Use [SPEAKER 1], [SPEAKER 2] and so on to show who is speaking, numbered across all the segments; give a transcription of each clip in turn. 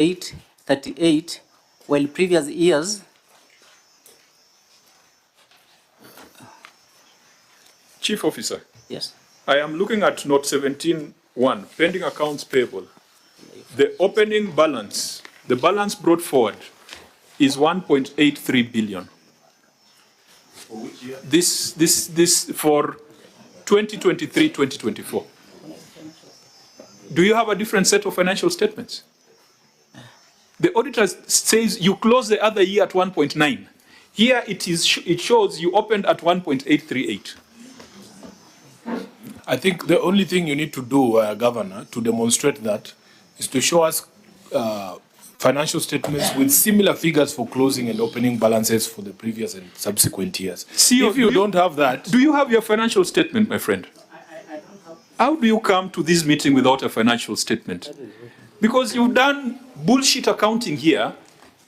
[SPEAKER 1] 838, while previous years.
[SPEAKER 2] Chief Officer.
[SPEAKER 1] Yes.
[SPEAKER 2] I am looking at note 17.1, pending accounts payable. The opening balance, the balance brought forward is 1.83 billion.
[SPEAKER 3] For which year?
[SPEAKER 2] This for 2023-2024. Do you have a different set of financial statements? The auditor says you closed the other year at 1.9. Here it shows you opened at 1.838.
[SPEAKER 4] I think the only thing you need to do, Governor, to demonstrate that is to show us financial statements with similar figures for closing and opening balances for the previous and subsequent years.
[SPEAKER 2] CEO,
[SPEAKER 4] if you don't have that...
[SPEAKER 2] Do you have your financial statement, my friend?
[SPEAKER 1] I don't have.
[SPEAKER 2] How do you come to this meeting without a financial statement? Because you've done bullshit accounting here.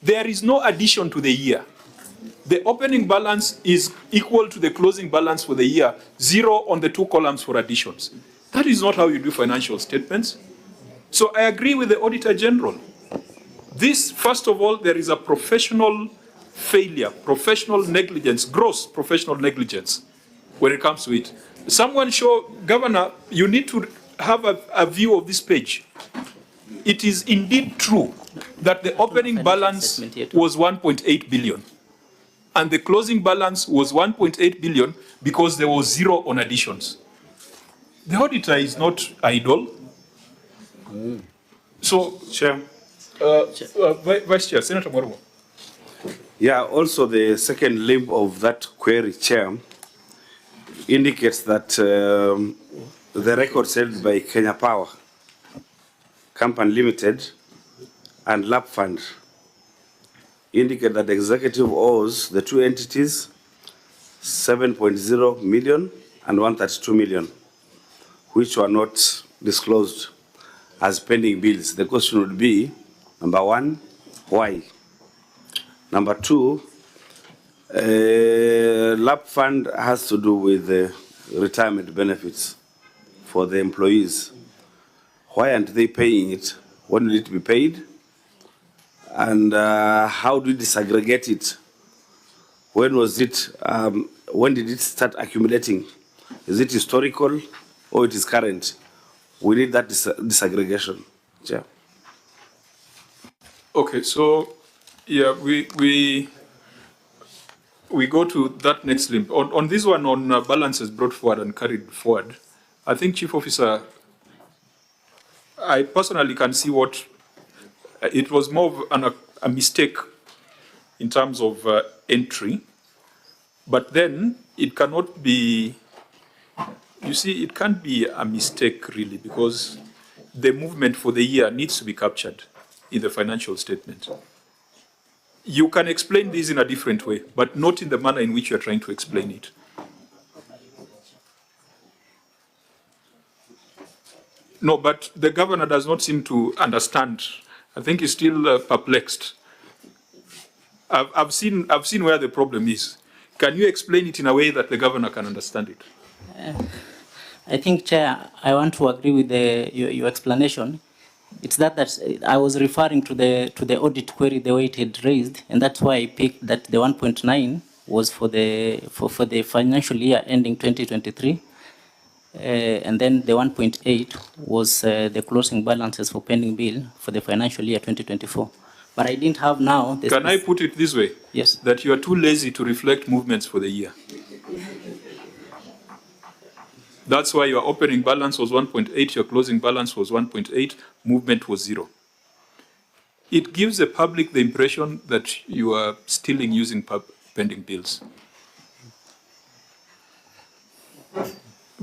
[SPEAKER 2] There is no addition to the year. The opening balance is equal to the closing balance for the year, 0 on the 2 columns for additions. That is not how you do financial statements. So I agree with the Auditor General. This, first of all, there is a professional failure, professional negligence, gross professional negligence when it comes to it. Someone show, Governor, you need to have a view of this page. It is indeed true that the opening balance was 1.8 billion. And the closing balance was 1.8 billion because there was 0 on additions. The auditor is not idle. So,
[SPEAKER 3] Chair.
[SPEAKER 2] Vice Chair, Senator Mwarumo.
[SPEAKER 3] Yeah, also the second limb of that query, Chair, indicates that the records held by Kenya Power Company Limited and Lap Fund indicate that the executive owes the two entities 7.0 million and 132 million, which were not disclosed as pending bills. The question would be, number one, why? Number two, Lap Fund has to do with the retirement benefits for the employees. Why aren't they paying it? When will it be paid? And how do we disaggregate it? When was it, when did it start accumulating? Is it historical or it is current? We need that disaggregation. Chair.
[SPEAKER 2] Okay, so yeah, we go to that next limb. On this one, on balances brought forward and carried forward, I think, Chief Officer, I personally can see what it was more of a mistake in terms of entry, but then it cannot be, you see, it can't be a mistake really, because the movement for the year needs to be captured in the financial statement. You can explain this in a different way, but not in the manner in which you are trying to explain it. No, but the governor does not seem to understand. I think he's still perplexed. I've seen where the problem is. Can you explain it in a way that the governor can understand it?
[SPEAKER 1] I think, Chair, I want to agree with your explanation. It's that I was referring to the audit query, the way it had raised, and that's why I picked that the 1.9 was for the financial year ending 2023, and then the 1.8 was the closing balances for pending bill for the financial year 2024. But I didn't have now.
[SPEAKER 2] Can I put it this way?
[SPEAKER 1] Yes.
[SPEAKER 2] That you are too lazy to reflect movements for the year. That's why your opening balance was 1.8, your closing balance was 1.8, movement was 0. It gives the public the impression that you are stealing using pending bills.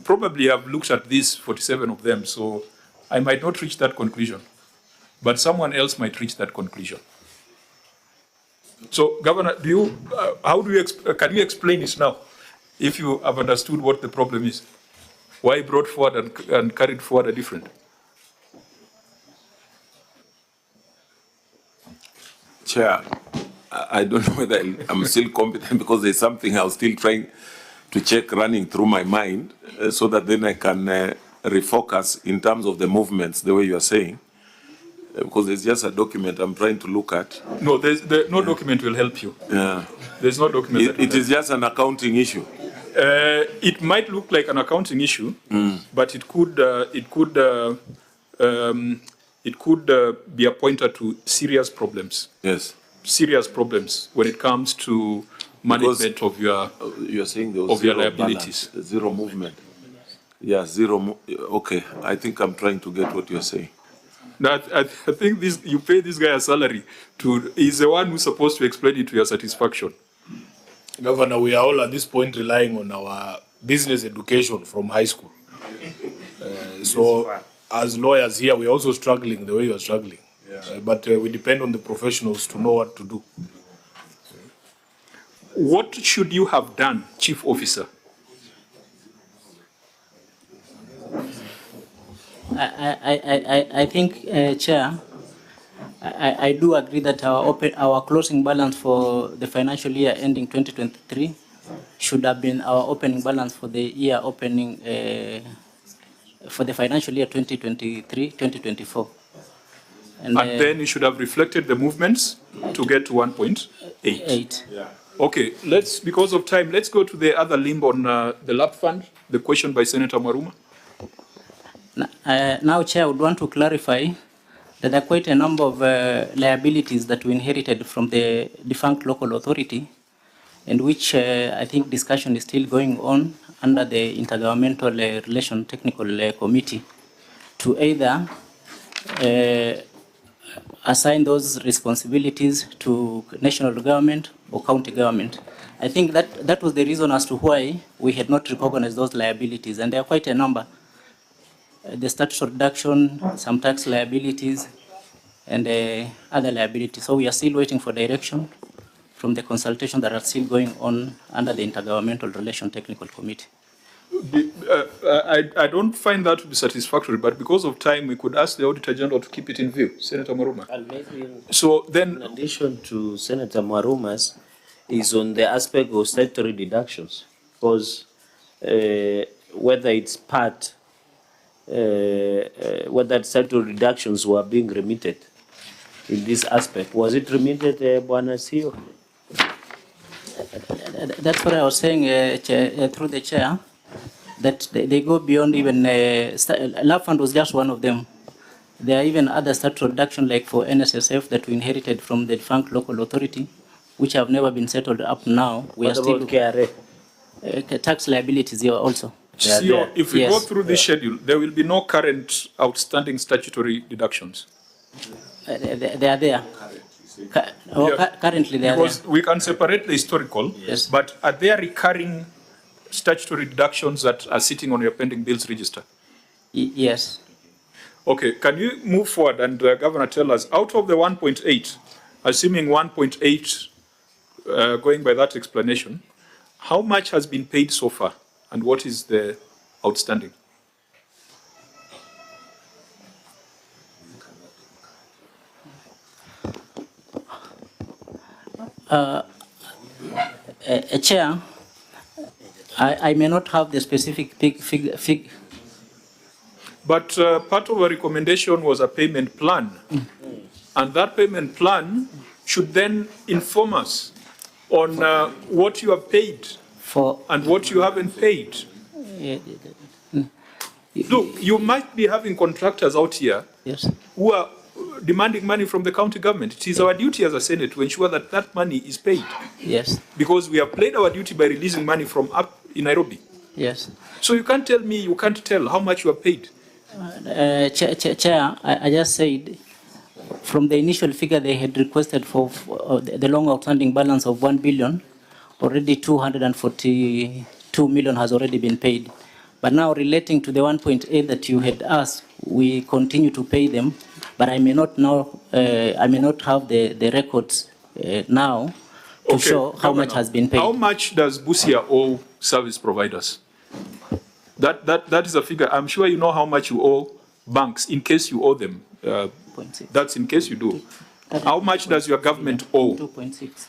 [SPEAKER 2] Probably I've looked at these 47 of them, so I might not reach that conclusion, but someone else might reach that conclusion. So, Governor, can you explain it now, if you have understood what the problem is? Why brought forward and carried forward are different?
[SPEAKER 5] Chair, I don't know whether I'm still competent, because there's something I was still trying to check running through my mind, so that then I can refocus in terms of the movements, the way you are saying. Because there's just a document I'm trying to look at.
[SPEAKER 2] No, no document will help you.
[SPEAKER 5] Yeah.
[SPEAKER 2] There's no document.
[SPEAKER 5] It is just an accounting issue.
[SPEAKER 2] It might look like an accounting issue, but it could be a pointer to serious problems.
[SPEAKER 5] Yes.
[SPEAKER 2] Serious problems when it comes to management of your
[SPEAKER 5] You're saying there was
[SPEAKER 2] of your
[SPEAKER 5] zero
[SPEAKER 2] liabilities.
[SPEAKER 5] balance, zero movement. Yeah, okay, I think I'm trying to get what you're saying.
[SPEAKER 2] That I think you pay this guy a salary he's the one who's supposed to explain it to your satisfaction.
[SPEAKER 4] Governor, we are all at this point relying on our business education from high school. So as lawyers here, we're also struggling the way you're struggling. But we depend on the professionals to know what to do.
[SPEAKER 2] What should you have done, Chief Officer?
[SPEAKER 1] I think, Chair, I do agree that our closing balance for the financial year ending 2023 should have been our opening balance for the year opening for the financial year 2023-2024.
[SPEAKER 2] And then you should have reflected the movements to get to 1.8.
[SPEAKER 1] Yeah.
[SPEAKER 2] Okay, because of time, let's go to the other limb on the LAP fund, the question by Senator Maruma.
[SPEAKER 1] Now, Chair, I would want to clarify that there are quite a number of liabilities that we inherited from the defunct local authority, and which I think discussion is still going on under the Intergovernmental Relation Technical Committee to either assign those responsibilities to national government or county government. I think that was the reason as to why we had not recognized those liabilities, and there are quite a number. The statutory reduction, some tax liabilities, and other liabilities. So we are still waiting for direction from the consultation that are still going on under the Intergovernmental Relation Technical Committee.
[SPEAKER 2] I don't find that to be satisfactory, but because of time, we could ask the Auditor General to keep it in view. Senator Maruma.
[SPEAKER 6] And maybe
[SPEAKER 2] so then,
[SPEAKER 6] in addition to Senator Maruma's, is on the aspect of statutory deductions, because whether it's part, whether statutory deductions were being remitted in this aspect. Was it remitted, Bwana CEO?
[SPEAKER 1] That's what I was saying through the chair, that they go beyond even, LAP fund was just one of them. There are even other statutory reduction like for NSSF that we inherited from the defunct local authority, which have never been settled up now. We
[SPEAKER 6] What
[SPEAKER 1] are still
[SPEAKER 6] about KRA?
[SPEAKER 1] Tax liabilities here also.
[SPEAKER 2] CEO, if we
[SPEAKER 1] Yes.
[SPEAKER 2] go through this schedule, there will be no current outstanding statutory deductions.
[SPEAKER 1] They are there. Currently, they are there.
[SPEAKER 2] Because we can separate the historical,
[SPEAKER 1] Yes.
[SPEAKER 2] but are there recurring statutory deductions that are sitting on your pending bills register?
[SPEAKER 1] Yes.
[SPEAKER 2] Okay, can you move forward and Governor tell us, out of the 1.8, assuming 1.8, going by that explanation, how much has been paid so far and what is the outstanding?
[SPEAKER 1] Chair, I may not have the specific figure.
[SPEAKER 2] But part of a recommendation was a payment plan. And that payment plan should then inform us on what you have paid and what you haven't paid. Look, you might be having contractors out here who are demanding money from the county government. It is our duty as a Senate to ensure that that money is paid.
[SPEAKER 1] Yes.
[SPEAKER 2] Because we have played our duty by releasing money from up in Nairobi.
[SPEAKER 1] Yes.
[SPEAKER 2] So you can't tell me you can't tell how much you have paid.
[SPEAKER 1] Chair, I just said, from the initial figure they had requested for the long outstanding balance of 1 billion, already 242 million has already been paid. But now relating to the 1.8 that you had asked, we continue to pay them, but I may not know, I may not have the records now to show how much has been paid.
[SPEAKER 2] How much does Busia owe service providers? That is a figure. I'm sure you know how much you owe banks in case you owe them. That's in case you do. How much does your government owe?
[SPEAKER 1] 2.6.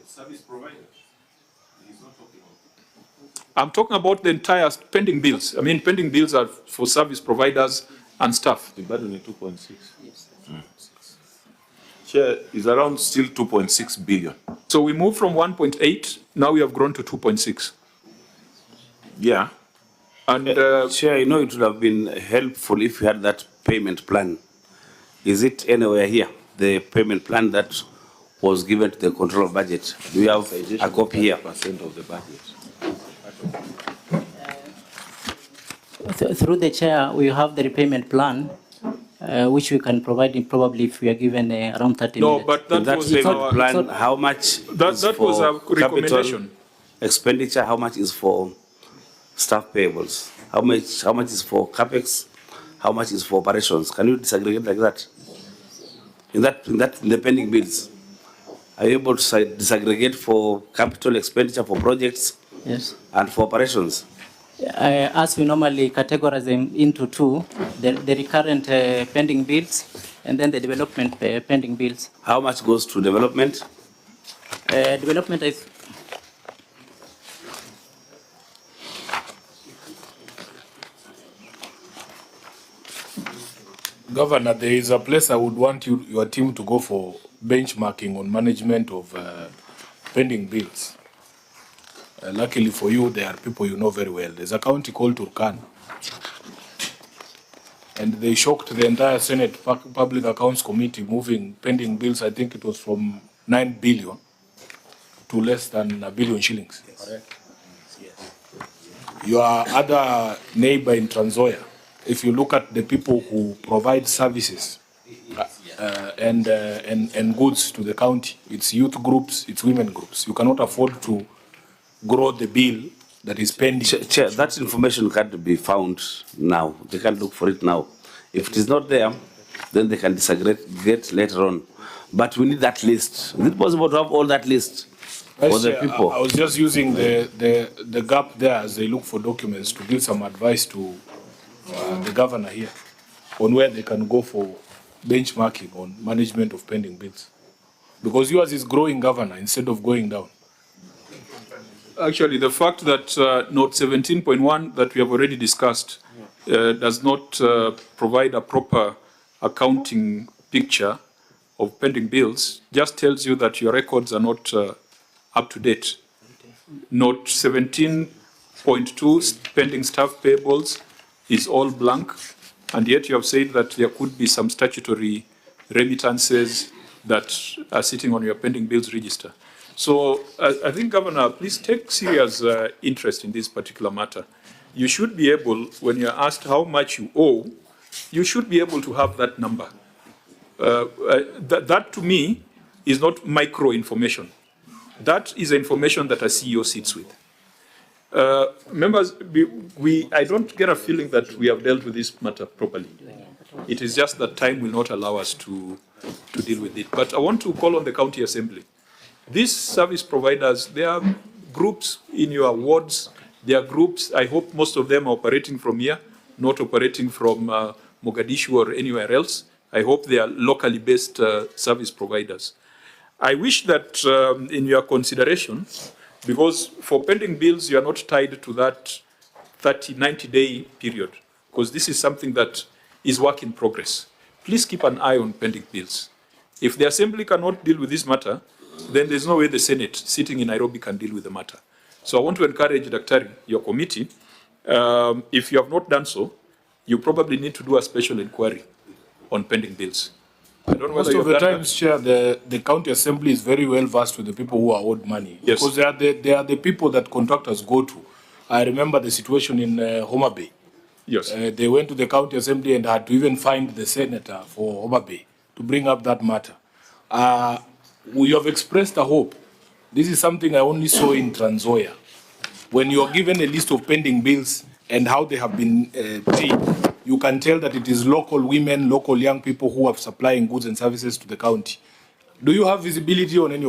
[SPEAKER 5] Service provider. He's not talking
[SPEAKER 2] I'm talking about the entire pending bills. I mean, pending bills are for service providers and staff.
[SPEAKER 5] The burden is 2.6. Yes. Chair, is around still 2.6 billion.
[SPEAKER 2] So we moved from 1.8, now we have grown to 2.6.
[SPEAKER 5] Yeah.
[SPEAKER 2] And
[SPEAKER 3] Chair, it would have been helpful if you had that payment plan. Is it anywhere here, the payment plan that was given to the control of budget? Do we have a copy here?
[SPEAKER 5] Percent of the budget.
[SPEAKER 1] Through the chair, we have the repayment plan, which we can provide probably if we are given around 30
[SPEAKER 2] no,
[SPEAKER 1] minutes.
[SPEAKER 2] but that
[SPEAKER 3] That
[SPEAKER 2] was
[SPEAKER 3] payment
[SPEAKER 2] our
[SPEAKER 3] plan, how much
[SPEAKER 2] that
[SPEAKER 3] is
[SPEAKER 2] was
[SPEAKER 3] for
[SPEAKER 2] a recommendation.
[SPEAKER 3] capital expenditure, how much is for staff payables, how much is for capex, how much is for operations? Can you disaggregate like that? In the pending bills, are you able to disaggregate for capital expenditure for projects?
[SPEAKER 1] Yes.
[SPEAKER 3] And for operations?
[SPEAKER 1] As we normally categorize them into two, the recurrent pending bills and then the development pending bills.
[SPEAKER 3] How much goes to development?
[SPEAKER 1] Development is
[SPEAKER 4] Governor, there is a place I would want your team to go for benchmarking on management of pending bills. Luckily for you, there are people you know very well. There's a county called Turkana. And they shocked the entire Senate Public Accounts Committee moving pending bills. I think it was from 9 billion to less than 1 billion shillings. Yes. Correct. Yes. Your other neighbor in Trans Nzoia, if you look at the people who provide services and goods to the county, it's youth groups, it's women groups. You cannot afford to grow the bill that is pending.
[SPEAKER 3] Chair, that information can't be found now. They can't look for it now. If it is not there, then they can disaggregate later on. But we need that list. Is it possible to have all that list for the people?
[SPEAKER 4] I was just using the gap there as they look for documents to give some advice to the governor here on where they can go for benchmarking on management of pending bills. Because yours is growing, governor, instead of going down.
[SPEAKER 2] Actually, the fact that note 17.1 that we have already discussed does not provide a proper accounting picture of pending bills just tells you that your records are not up to date. Note 17.2 pending staff payables is all blank, and yet you have said that there could be some statutory remittances that are sitting on your pending bills register. So I think, Governor, please take serious interest in this particular matter. You should be able, when you're asked how much you owe, you should be able to have that number. That to me is not micro information. That is information that a CEO sits with. Members, I don't get a feeling that we have dealt with this matter properly. It is just that time will not allow us to deal with it. But I want to call on the county assembly. These service providers, there are groups in your wards. There are groups, I hope most of them are operating from here, not operating from Mogadishu or anywhere else. I hope they are locally based service providers. I wish that in your consideration, because for pending bills, you are not tied to that 90-day period, because this is something that is work in progress. Please keep an eye on pending bills. If the assembly cannot deal with this matter, then there's no way the Senate sitting in Nairobi can deal with the matter. So I want to encourage Daktari, your committee, if you have not done so, you probably need to do a special inquiry on pending bills. I don't know whether
[SPEAKER 4] Most of the times,
[SPEAKER 2] that.
[SPEAKER 4] Chair, the county assembly is very well versed with the people who are owed money.
[SPEAKER 2] Yes.
[SPEAKER 4] Because they are the people that contractors go to. I remember the situation in Homa Bay.
[SPEAKER 2] Yes.
[SPEAKER 4] They went to the county assembly and had to even find the senator for Homa Bay to bring up that matter. We have expressed a hope. This is something I only saw in Trans Nzoia. When you are given a list of pending bills and how they have been paid, you can tell that it is local women, local young people who are supplying goods and services to the county. Do you have visibility on any of